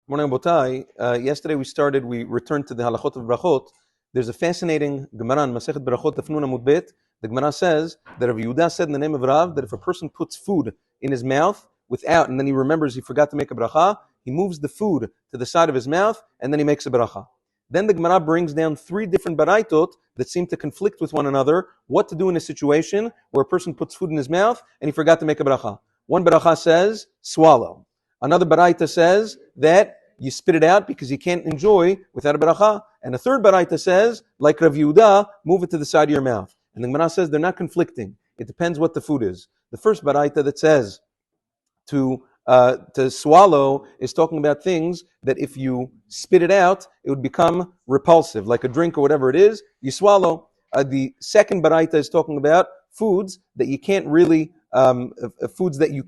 Morning, Abotai. Yesterday we returned to the Halachot of Brachot. There's a fascinating Gemara in Masechet Brachot Tafnun Amud Bet. The Gemara says that Rav Yehuda said in the name of Rav that if a person puts food in his mouth without, and then he remembers he forgot to make a bracha, he moves the food to the side of his mouth, and then he makes a bracha. Then the Gemara brings down three different baraitot that seem to conflict with one another, what to do in a situation where a person puts food in his mouth and he forgot to make a bracha. One bracha says, swallow. Another baraita says that you spit it out because you can't enjoy without a bracha. And a third baraita says, like Rav Yehuda, move it to the side of your mouth. And the Gemara says they're not conflicting. It depends what the food is. The first baraita that says to swallow is talking about things that if you spit it out, it would become repulsive, like a drink or whatever it is, you swallow. The second baraita is talking about foods that you can't really, foods that you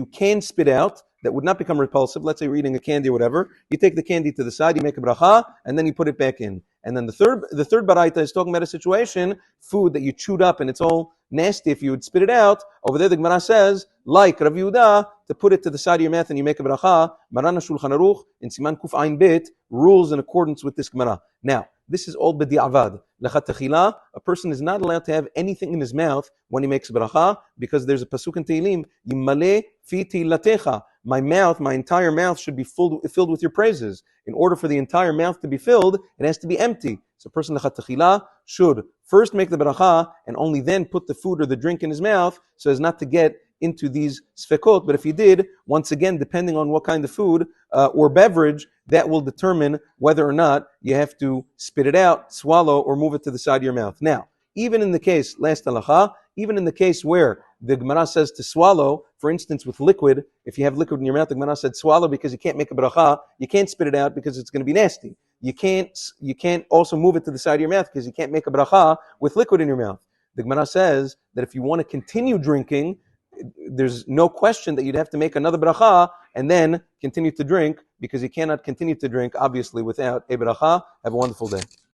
can spit out that would not become repulsive. Let's say you're eating a candy or whatever. You take the candy to the side, you make a bracha, and then you put it back in. And then the third baraita is talking about a situation, food that you chewed up and it's all nasty if you would spit it out. Over there the Gemara says, like Rav Yehuda, to put it to the side of your mouth and you make a bracha. Maran HaShulchan Aruch in Siman Kuf Ayin Bet rules in accordance with this Gemara. Now, this is all b'di'avad. Lechatechila, a person is not allowed to have anything in his mouth when he makes a bracha, because there's a pasuk in Tehillim, Yimale fi tehilatecha. My mouth, my entire mouth should be filled with your praises. In order for the entire mouth to be filled, it has to be empty. So a person lechatechila should first make the bracha and only then put the food or the drink in his mouth so as not to get into these sfekot. But if he did, once again, depending on what kind of food or beverage, that will determine whether or not you have to spit it out, swallow, or move it to the side of your mouth. Now, even in the case, last halacha, even in the case where the Gemara says to swallow, for instance, with liquid, if you have liquid in your mouth, the Gemara said swallow because you can't make a bracha, you can't spit it out because it's going to be nasty. You can't also move it to the side of your mouth because you can't make a bracha with liquid in your mouth. The Gemara says that if you want to continue drinking, there's no question that you'd have to make another bracha and then continue to drink, because you cannot continue to drink, obviously, without a bracha. Have a wonderful day.